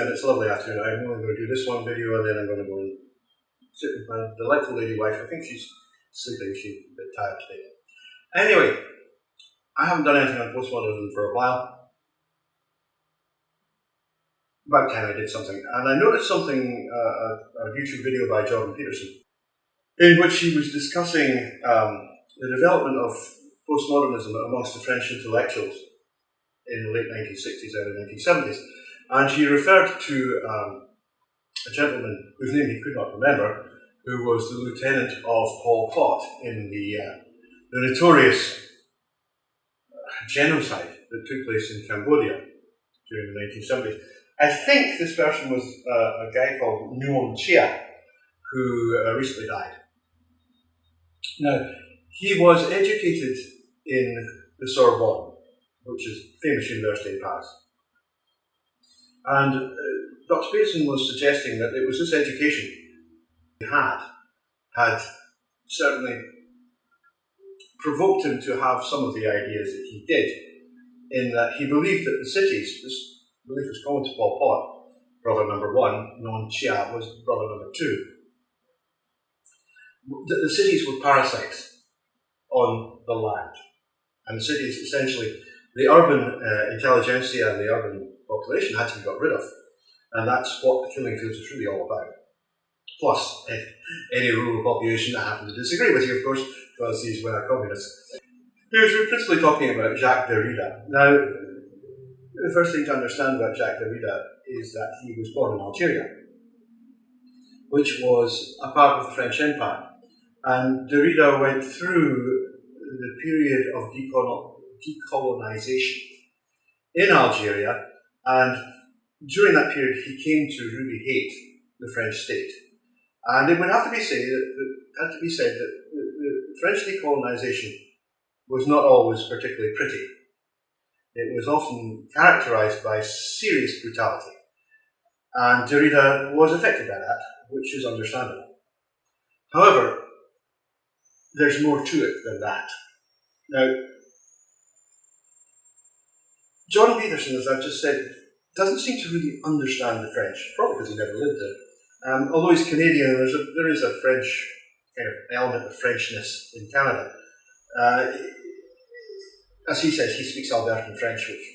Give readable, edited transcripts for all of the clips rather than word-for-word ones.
afternoon, it's a lovely afternoon. I'm only going to do this one video and then I'm going to go and sit with my delightful lady wife. I think she's sleeping, she's a bit tired today. Anyway, I haven't done anything on postmodernism for a while. About time I did something, and I noticed something, a YouTube video by Jordan Peterson, in which he was discussing the development of postmodernism amongst the French intellectuals in the late 1960s, early 1970s. And he referred to a gentleman whose name he could not remember, who was the lieutenant of Pol Pot in the notorious genocide that took place in Cambodia during the 1970s. I think this person was a guy called Nguyen Chia, who recently died. Now, he was educated in the Sorbonne, which is a famous university in Paris. And Dr. Peterson was suggesting that it was this education he had certainly provoked him to have some of the ideas that he did, in that he believed that the cities, this belief was common to Pol Pot, brother number one, Nguyen Chia was brother number two, that the cities were parasites on the land. And the cities, essentially, the urban intelligentsia and the urban population had to be got rid of. And that's what the Killing Fields is really all about. Plus, any rural population that happened to disagree with you, of course, because these were communists. He was principally talking about Jacques Derrida. Now, the first thing to understand about Jacques Derrida is that he was born in Algeria, which was a part of the French Empire. And Derrida went through the period of decolonization in Algeria, and during that period he came to really hate the French state. And it would have to be said that the French decolonization was not always particularly pretty. It was often characterized by serious brutality. And Derrida was affected by that, which is understandable. However, there's more to it than that. Now, Jordan Peterson, as I've just said, doesn't seem to really understand the French, probably because he never lived there. Although he's Canadian, there is a French kind of element of Frenchness in Canada. As he says, he speaks Albertan French, which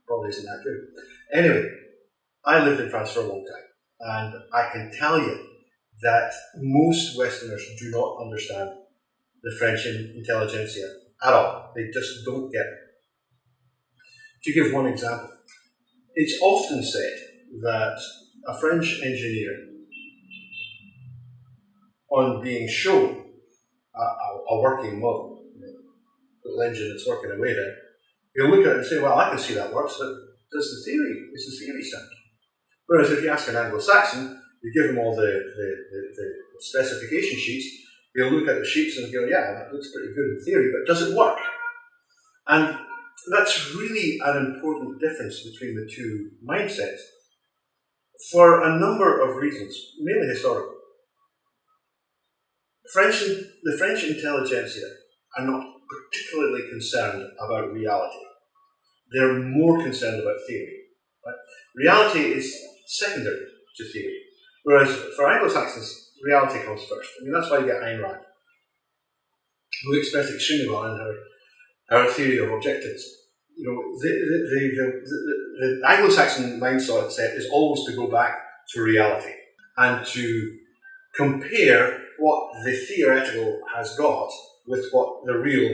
probably isn't that good. Anyway, I lived in France for a long time, and I can tell you that most Westerners do not understand the French intelligentsia at all. They just don't get it. To give one example, it's often said that a French engineer, on being shown a working model, a little engine that's working away there, he'll look at it and say, well, I can see that works, but is the theory sound? Whereas if you ask an Anglo-Saxon, you give him all the specification sheets, he'll look at the sheets and go, yeah, that looks pretty good in theory, but does it work? And that's really an important difference between the two mindsets for a number of reasons, mainly historical. The French intelligentsia are not particularly concerned about reality. They're more concerned about theory. Right? Reality is secondary to theory, whereas for Anglo-Saxons, reality comes first. I mean, that's why you get Ayn Rand, who expressed extremely well in her theory of objectivism. You know, the Anglo-Saxon mindset is always to go back to reality and to compare what the theoretical has got with what the real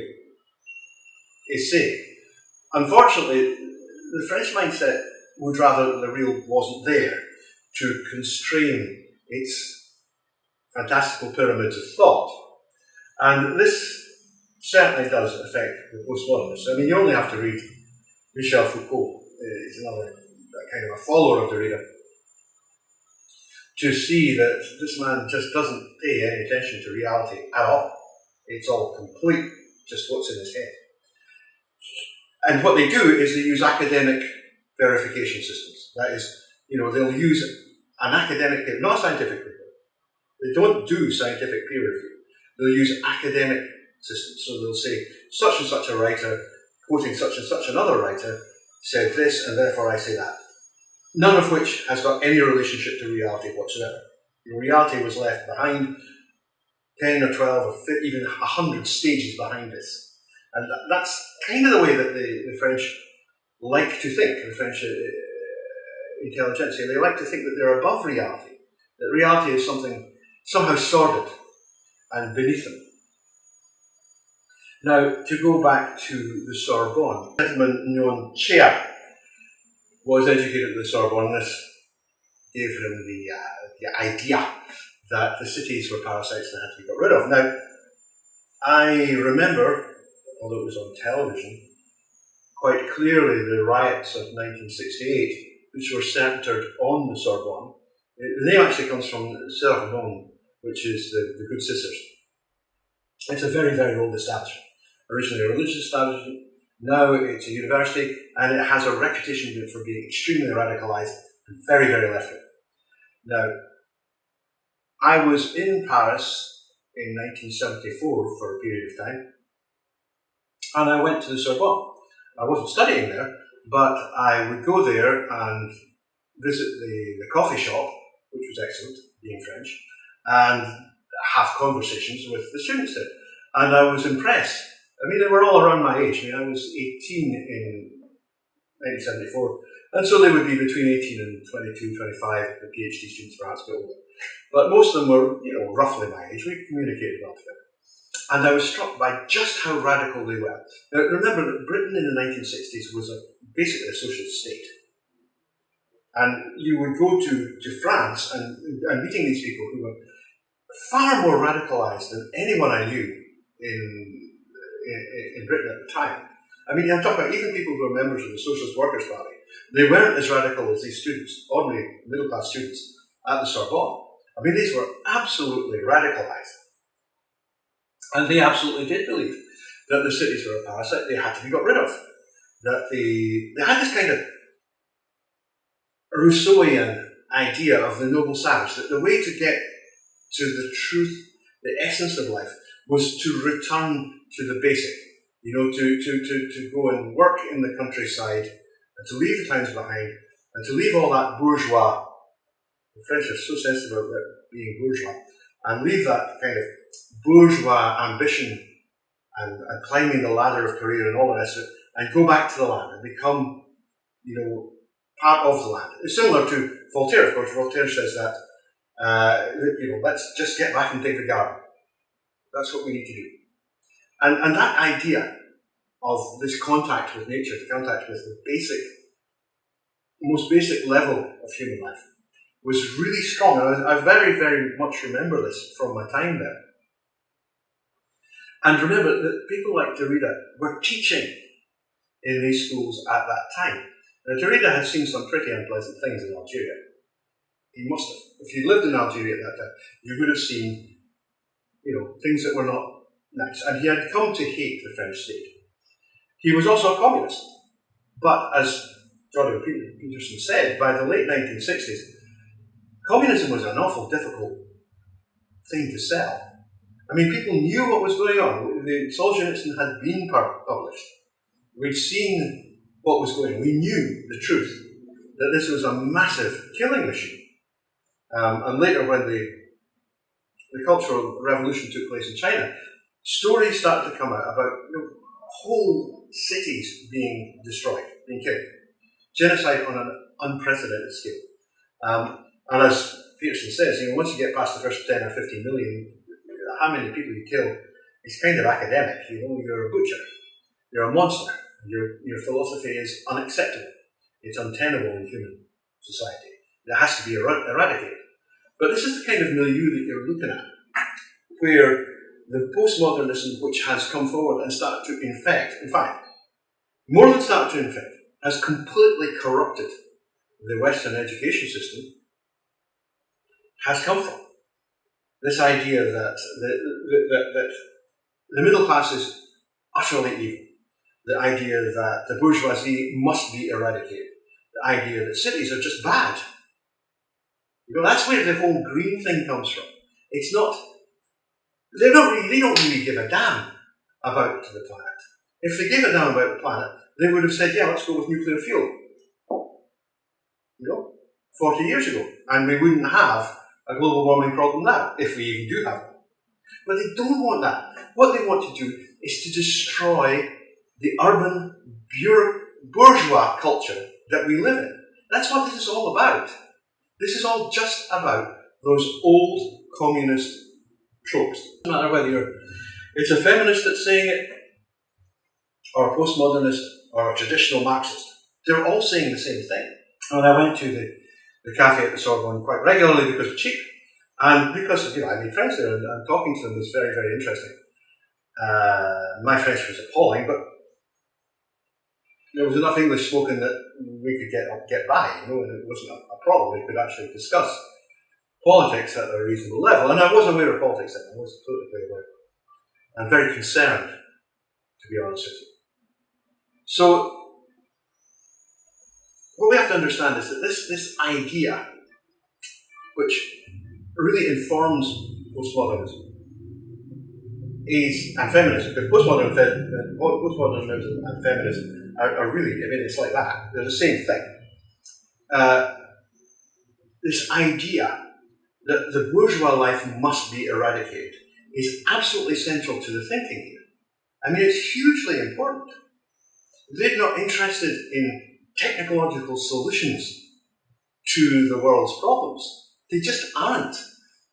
is saying. Unfortunately, the French mindset would rather that the real wasn't there to constrain its fantastical pyramids of thought. And this certainly does affect the postmodernists. I mean, you only have to read Michel Foucault, he's another kind of a follower of Derrida, to see that this man just doesn't pay any attention to reality at all. It's all complete, just what's in his head. And what they do is they use academic verification systems. That is, you know, they'll use an academic paper, not a scientific paper. They don't do scientific peer review. They'll use academic systems. So they'll say, such and such a writer, quoting such and such another writer, said this, and therefore I say that. none of which has got any relationship to reality whatsoever. Reality was left behind 10 or 12 or 50, even 100 stages behind this. And that's kind of the way that the French like to think, the French intelligentsia. They like to think that they're above reality, that reality is something somehow sordid and beneath them. Now, to go back to the Sorbonne, a gentleman known Chia was educated at the Sorbonne, and this gave him the idea that the cities were parasites that had to be got rid of. Now, I remember, although it was on television, quite clearly the riots of 1968, which were centred on the Sorbonne. The name actually comes from Sorbonne, which is the Good Sisters. It's a very, very old establishment. Originally a religious establishment, now it's a university, and it has a reputation for being extremely radicalised and very, very left-wing. Now, I was in Paris in 1974 for a period of time, and I went to the Sorbonne. I wasn't studying there, but I would go there and visit the coffee shop, which was excellent, being French, and have conversations with the students there. And I was impressed. I mean, they were all around my age. I mean, I was 18 in 1974, and so they would be between 18 and 22, 25, the PhD students perhaps a bit older. But most of them were, roughly my age. We communicated well together. And I was struck by just how radical they were. Now, remember that Britain in the 1960s was basically a socialist state. And you would go to France and meeting these people who were far more radicalised than anyone I knew in Britain at the time. I mean, I'm talking about even people who were members of the Socialist Workers' Party. They weren't as radical as these students, ordinary middle-class students at the Sorbonne. I mean, these were absolutely radicalised. And they absolutely did believe that the cities were a parasite, they had to be got rid of. That they had this kind of Rousseauian idea of the noble savage, that the way to get to the truth, the essence of life, was to return to the basic, to go and work in the countryside, and to leave the towns behind, and to leave all that bourgeois, the French are so sensitive about being bourgeois, and leave that kind of bourgeois ambition and climbing the ladder of career and all the rest of it, and go back to the land and become, part of the land. It's similar to Voltaire, of course. Voltaire says that, let's just get back and dig the garden. That's what we need to do. And that idea of this contact with nature, the contact with the most basic level of human life, was really strong. And I very, very much remember this from my time there. And remember that people like Derrida were teaching in these schools at that time. Now, Derrida had seen some pretty unpleasant things in Algeria. He must have. If you lived in Algeria at that time, you would have seen, things that were not nice. And he had come to hate the French state. He was also a communist. But as Jordan Peterson said, by the late 1960s, communism was an awful difficult thing to sell. I mean, people knew what was going on. The Solzhenitsyn had been published. We'd seen what was going on. We knew the truth, that this was a massive killing machine. And later, when the Cultural Revolution took place in China, stories started to come out about whole cities being destroyed, being killed. Genocide on an unprecedented scale. And as Peterson says, once you get past the first 10 or 15 million, how many people you kill is kind of academic. You're a butcher, you're a monster. Your philosophy is unacceptable. It's untenable in human society. It has to be eradicated. But this is the kind of milieu that you're looking at, where the postmodernism which has come forward and started to infect, in fact, more than started to infect, has completely corrupted the Western education system, has come from. This idea that the middle class is utterly evil. The idea that the bourgeoisie must be eradicated. The idea that cities are just bad. That's where the whole green thing comes from. It's not, they don't really give a damn about the planet. If they gave a damn about the planet, they would have said, yeah, let's go with nuclear fuel. 40 years ago, and we wouldn't have a global warming problem now, if we even do have one. But they don't want that. What they want to do is to destroy the urban bourgeois culture that we live in. That's what this is all about. This is all just about those old communist tropes. It doesn't matter whether it's a feminist that's saying it, or a postmodernist, or a traditional Marxist. They're all saying the same thing. And I went to the cafe at the Sorbonne quite regularly because it's cheap, and because I made friends there, and talking to them was very, very interesting. My French was appalling, but there was enough English spoken that we could get by, and it wasn't a problem. We could actually discuss politics at a reasonable level, and I was aware of politics then. I was politically aware, and very concerned, to be honest with you. So, what we have to understand is that this idea, which really informs postmodernism, and feminism, because postmodernism and feminism are really, it's like that. They're the same thing. This idea that the bourgeois life must be eradicated is absolutely central to the thinking here. It's hugely important. They're not interested in technological solutions to the world's problems. They just aren't.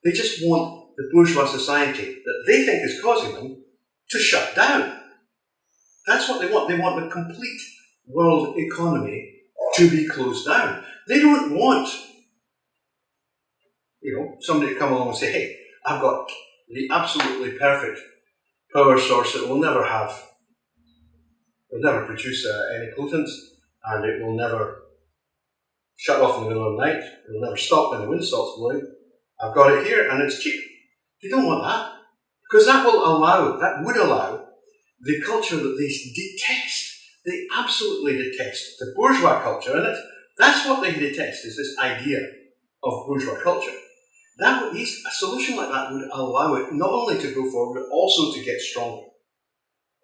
They just want the bourgeois society that they think is causing them to shut down. That's what they want. They want the complete world economy to be closed down. They don't want, somebody to come along and say, hey, I've got the absolutely perfect power source that will never produce any pollutants, and it will never shut off in the middle of the night. It will never stop when the wind stops blowing. I've got it here, and it's cheap. They don't want that, because that would allow the culture that they detest. They absolutely detest the bourgeois culture, and that's what they detest, is this idea of bourgeois culture. A solution like that would allow it not only to go forward, but also to get stronger.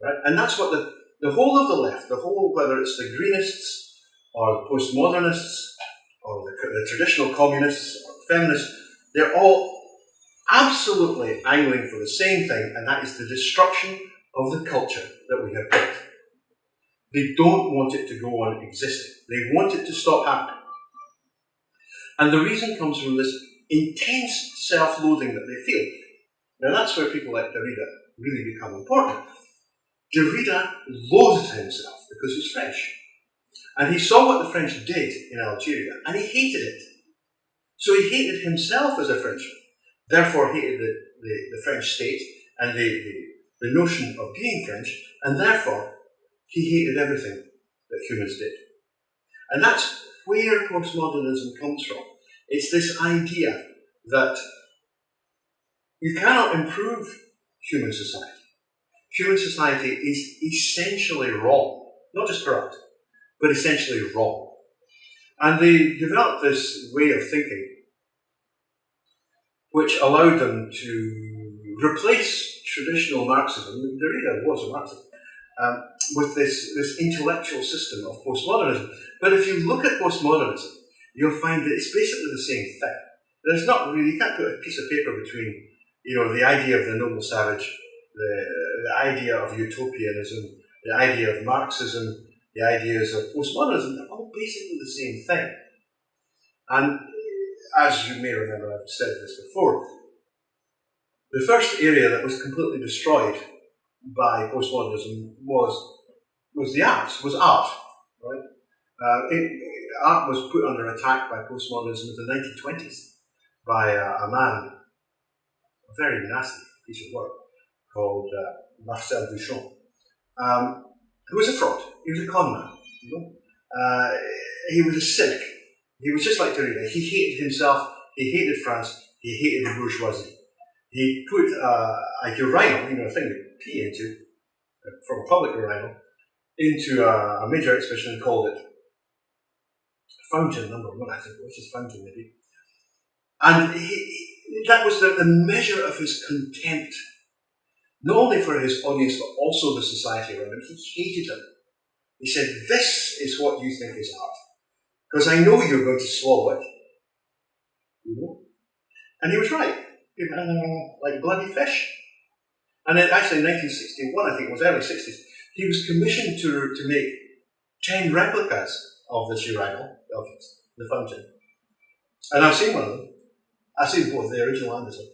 Right? And that's what the whole of the left, whether it's the greenists, or the postmodernists, or the traditional communists, or the feminists, they're all absolutely angling for the same thing, and that is the destruction of the culture that we have built. They don't want it to go on existing. They want it to stop happening. And the reason comes from this intense self-loathing that they feel. Now that's where people like Derrida really become important. Derrida loathed himself because he's French. And he saw what the French did in Algeria, and he hated it. So he hated himself as a Frenchman, therefore hated the French state and the notion of being French, and therefore he hated everything that humans did. And that's where postmodernism comes from. It's this idea that you cannot improve human society. Human society is essentially wrong, not just corrupt, but essentially wrong. And they developed this way of thinking which allowed them to replace traditional Marxism, Derrida was a Marxist, with this intellectual system of postmodernism. But if you look at postmodernism, you'll find that it's basically the same thing. There's not really, you can't put a piece of paper between, the idea of the noble savage, the idea of utopianism, the idea of Marxism, the ideas of postmodernism. They're all basically the same thing. And as you may remember, I've said this before, the first area that was completely destroyed by postmodernism was the arts, was art, right? Art was put under attack by postmodernism in the 1920s by a man, a very nasty piece of work, called Marcel Duchamp, who was a fraud. He was a con man. He was a cynic. He was just like Derrida. He hated himself. He hated France. He hated the bourgeoisie. He put a urinal, a thing to pee into, from a public urinal, into a major exhibition and called it Fountain #1, I think it was, just Fountain maybe. And that was the measure of his contempt, not only for his audience, but also the society around him. He hated them. He said, this is what you think is art. Because I know you're going to swallow it, you know. And he was right. Like bloody fish. And then actually in 1961, I think it was early 60s, he was commissioned to make 10 replicas of this urinal, of the fountain. And I've seen one of them. I've seen both the original and this one.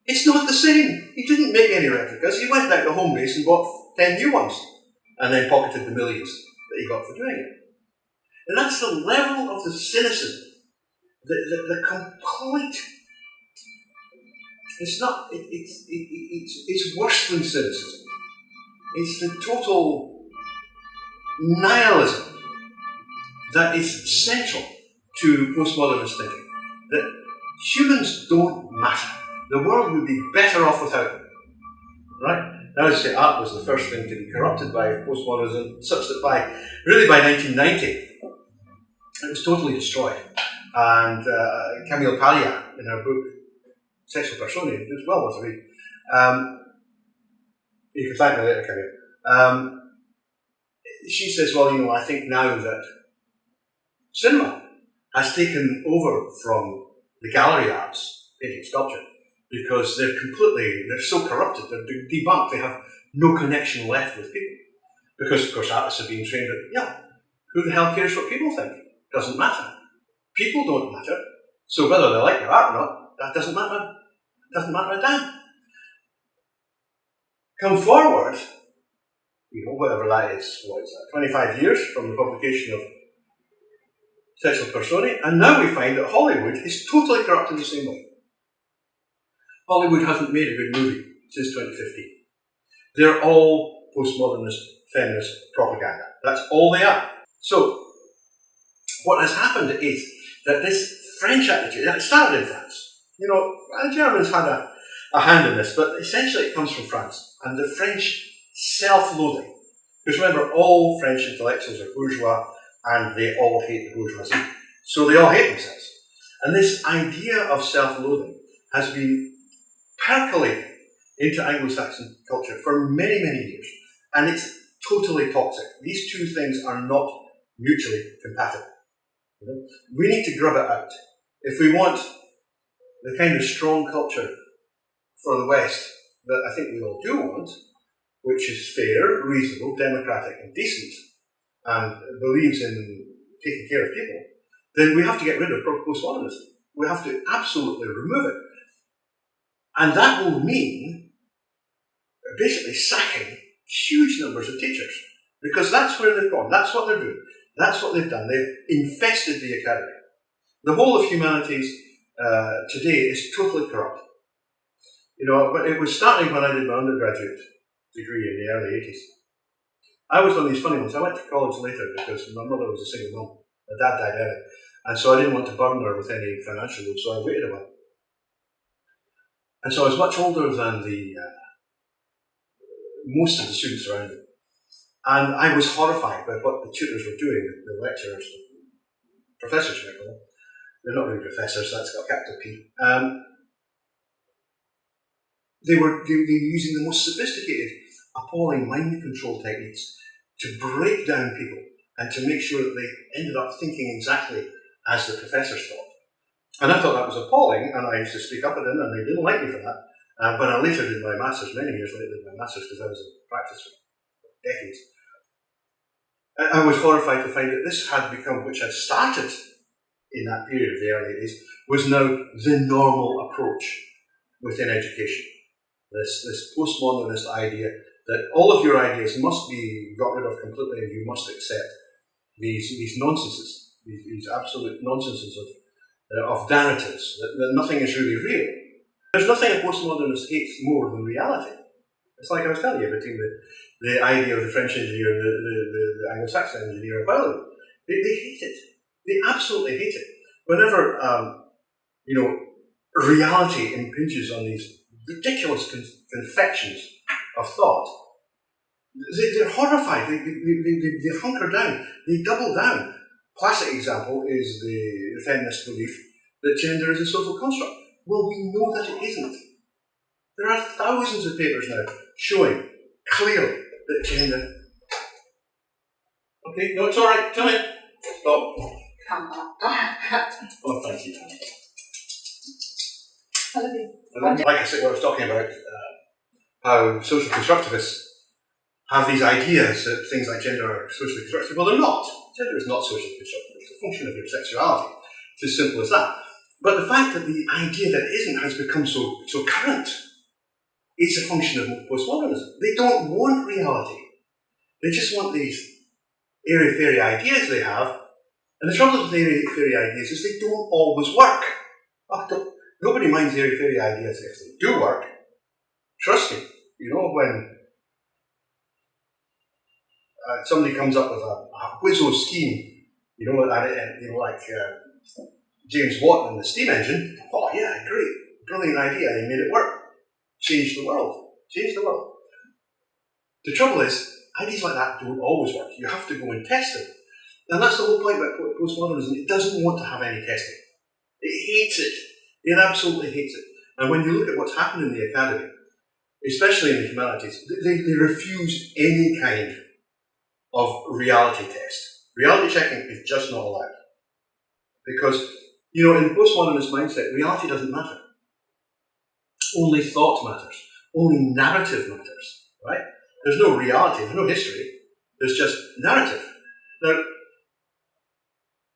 It's not the same. He didn't make any replicas. He went down to home base and bought 10 new ones. And then pocketed the millions that he got for doing it. And that's the level of the cynicism. The complete... It's not... It's worse than cynicism. It's the total nihilism that is central to postmodernist thinking. That humans don't matter. The world would be better off without them. Right? Now, as I say, art was the first thing to be corrupted by postmodernism, such that by 1990, it was totally destroyed. And Camille Paglia, in her book, Sexual Personae, it's well worth a read. You can thank me later, Camille. She says, well, I think now that cinema has taken over from the gallery arts, painting, sculpture, because they're so corrupted, they're debunked, they have no connection left with people. Because, of course, artists are being trained that, who the hell cares what people think? Doesn't matter. People don't matter. So whether they like your art or not, that doesn't matter. It doesn't matter a damn. Come forward, whatever that is, 25 years from the publication of Sexual Personae, and now we find that Hollywood is totally corrupt in the same way. Hollywood hasn't made a good movie since 2015. They're all postmodernist, feminist propaganda. That's all they are. So, what has happened is that this French attitude, it started in France. The Germans had a hand in this, but essentially it comes from France. And the French self-loathing. Because remember, all French intellectuals are bourgeois, and they all hate the bourgeoisie. So they all hate themselves. And this idea of self-loathing has been percolating into Anglo-Saxon culture for many, many years. And it's totally toxic. These two things are not mutually compatible. We need to grub it out. If we want the kind of strong culture for the West that I think we all do want, which is fair, reasonable, democratic and decent, and believes in taking care of people, then we have to get rid of postmodernism. We have to absolutely remove it. And that will mean basically sacking huge numbers of teachers, because that's where they've gone, that's what they're doing, that's what they've done. They've infested the academy. The whole of humanities today is totally corrupt. But it was starting when I did my undergraduate degree in the early 80s. I was one of these funny ones. I went to college later because my mother was a single mum. My dad died early. And so I didn't want to burden her with any financial load, so I waited a while. And so I was much older than most of the students around me. And I was horrified by what the tutors were doing, the lecturers, professors, you might call them. They're not really professors, that's got a capital P. They were using the most sophisticated, appalling mind control techniques to break down people and to make sure that they ended up thinking exactly as the professors thought. And I thought that was appalling, and I used to speak up at them, and they didn't like me for that. But I later did my master's, many years later did my master's, because I was in practice for decades. I was horrified to find that this had become, which had started in that period of the early 80s, was now the normal approach within education. This postmodernist idea that all of your ideas must be got rid of completely, and you must accept these nonsenses, these absolute nonsenses of narratives, that nothing is really real. There's nothing a postmodernist hates more than reality. It's like I was telling you, between the idea of the French engineer and the Anglo-Saxon engineer of biology. They hate it. They absolutely hate it. Whenever, reality impinges on these ridiculous confections of thought, they're horrified. They hunker down. They double down. Classic example is the feminist belief that gender is a social construct. Well, we know that it isn't. There are thousands of papers now showing clearly that gender... Okay, no, it's all right. Come in. Stop. Come on. Oh, thank you. And like I said, what I was talking about, how social constructivists have these ideas that things like gender are socially constructive. Well, they're not. Gender is not socially constructive. It's a function of your sexuality. It's as simple as that. But the fact that the idea that it isn't has become so current, it's a function of postmodernism. They don't want reality. They just want these airy-fairy ideas they have. And the trouble with airy-fairy ideas is they don't always work. Nobody minds airy-fairy ideas if they do work. Trust me. You know, when somebody comes up with a whizzo scheme, like James Watt and the steam engine, oh yeah, great, brilliant idea, he made it work. Change the world. Change the world. The trouble is, ideas like that don't always work. You have to go and test them. And that's the whole point about postmodernism. It doesn't want to have any testing. It hates it. It absolutely hates it. And when you look at what's happened in the academy, especially in the humanities, they refuse any kind of reality test. Reality checking is just not allowed. Because, you know, in the postmodernist mindset, reality doesn't matter. Only thought matters. Only narrative matters, right? There's no reality, there's no history. There's just narrative. Now,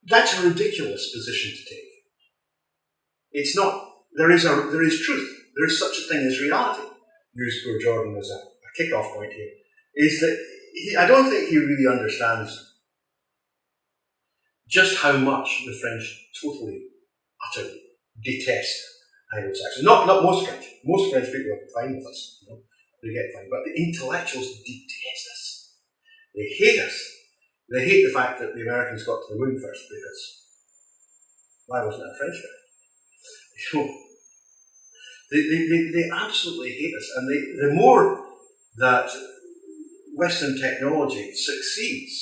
that's a ridiculous position to take. It's not. There is truth. There is such a thing as reality. Use poor Jordan as a kick-off point here. Is that I don't think he really understands just how much the French totally, utterly detest Anglo-Saxons. Not most French. Most French people are fine with us. You know? They get fine. But the intellectuals detest us. They hate us. They hate the fact that the Americans got to the moon first, because why wasn't it a French guy? You know, they absolutely hate us. And the more that Western technology succeeds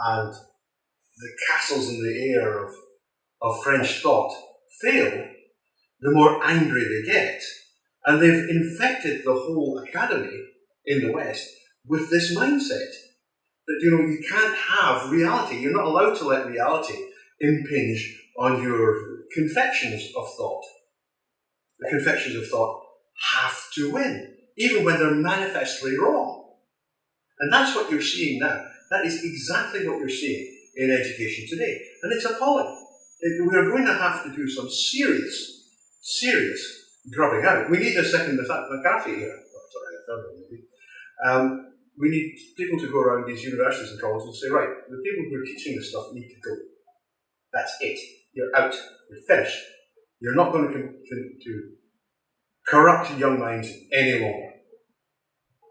and the castles in the air of French thought fail, the more angry they get. And they've infected the whole academy in the West with this mindset that, you know, you can't have reality. You're not allowed to let reality impinge on your confections of thought. The confections of thought have to win, even when they're manifestly wrong. And that's what you're seeing now. That is exactly what you're seeing in education today. And it's appalling. We are going to have to do some serious grubbing out. We need a second McCarthy era. Sorry, a third one maybe. We need people to go around these universities and colleges and say, right, the people who are teaching this stuff need to go. That's it. You're out. You're finished. You're not going to corrupt young minds any longer.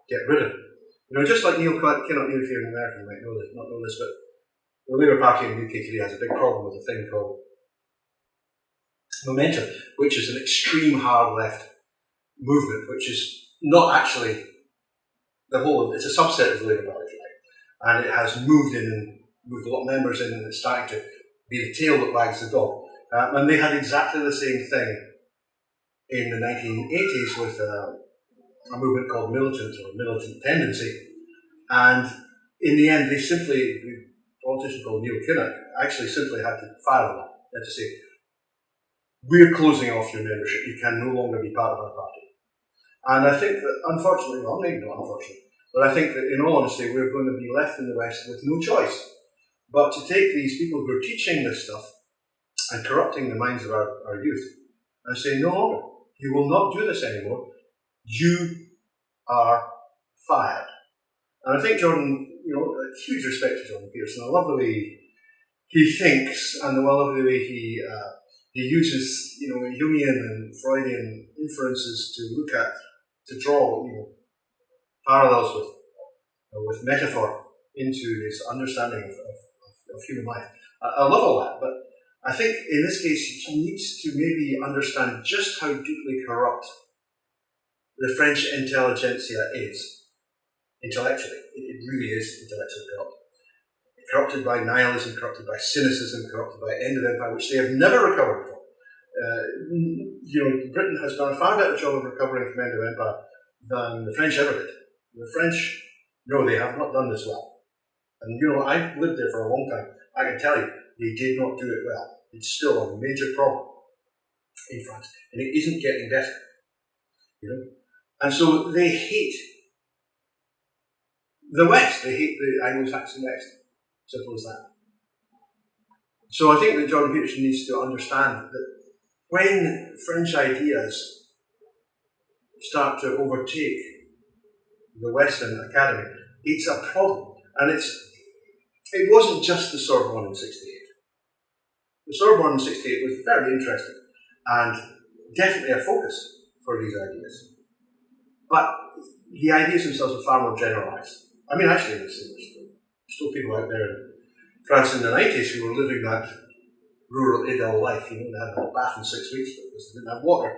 Get rid of them. You know, just like Neil Kinnock, if you're an American, you might not know this, but the Labour Party in the UK today has a big problem with a thing called Momentum, which is an extreme hard left movement, which is not actually it's a subset of the Labour Party, and it has moved a lot of members in, and it's starting to be the tail that wags the dog. And they had exactly the same thing in the 1980s with a movement called militant tendency, and in the end, the politician called Neil Kinnock actually simply had to fire them. They had to say, we're closing off your membership, you can no longer be part of our party. And I think that, unfortunately, well, maybe not unfortunately, but I think that in all honesty, we're going to be left in the West with no choice but to take these people who are teaching this stuff and corrupting the minds of our youth and say, no longer, you will not do this anymore, you are fired. And I think Jordan, you know, huge respect to Jordan Peterson. I love the way he thinks, and I love the way he uses, you know, Jungian and Freudian inferences to draw, you know, parallels with metaphor into his understanding of human life. I love all that, but I think in this case he needs to maybe understand just how deeply corrupt the French intelligentsia is. Intellectually, it really is intellectually corrupt. Corrupted by nihilism, corrupted by cynicism, corrupted by end of empire, which they have never recovered from. You know, Britain has done a far better job of recovering from end of empire than the French ever did. The French, no, they have not done this well. And you know, I've lived there for a long time. I can tell you, they did not do it well. It's still a major problem. in France, and it isn't getting better, you know. And so they hate the West, they hate the Anglo-Saxon West. Simple as that. So I think that Jordan Peterson needs to understand that when French ideas start to overtake the Western academy, it's a problem. And it wasn't just the Sorbonne in 68. The Sorbonne in 68 was very interesting and definitely a focus for these ideas. But the ideas themselves are far more generalized. I mean, actually, there's still people out there in France in the 90s who were living that rural idyll life. You know, they had a bath in 6 weeks because they didn't have water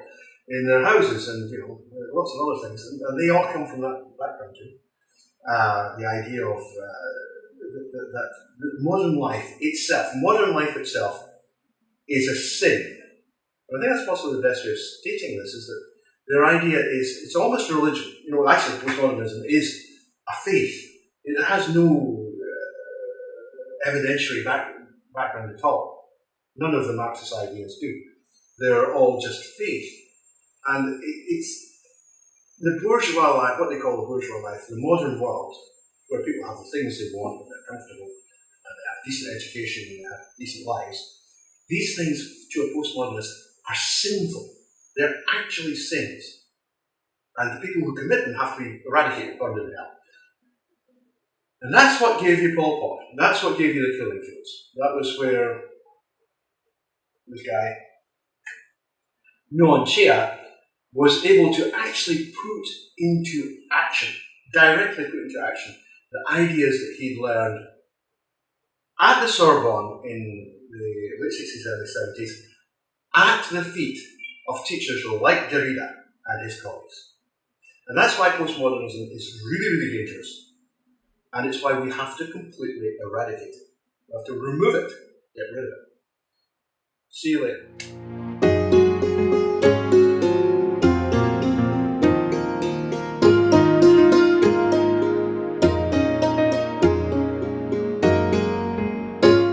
in their houses, and you know, lots of other things. And they all come from that background too. The idea of that modern life itself is a sin. And I think that's possibly the best way of stating this, is that their idea is, it's almost a religion. You know, actually, postmodernism is a faith. It has no evidentiary background at all. None of the Marxist ideas do. They're all just faith. And it's the bourgeois life, what they call the bourgeois life, the modern world, where people have the things they want, and they're comfortable, and they have decent education, and they have decent lives. These things, to a postmodernist, are sinful. They're actually sins. And the people who commit them have to be eradicated, burned in hell. And that's what gave you Pol Pot. That's what gave you the killing fields. That was where this guy, Noam Chomsky, was able to actually put into action, directly put into action, the ideas that he'd learned at the Sorbonne in the late 60s, early 70s, at the feet of teachers like Derrida and his colleagues. And that's why postmodernism is really, really dangerous. And it's why we have to completely eradicate it. We have to remove it, get rid of it. See you later.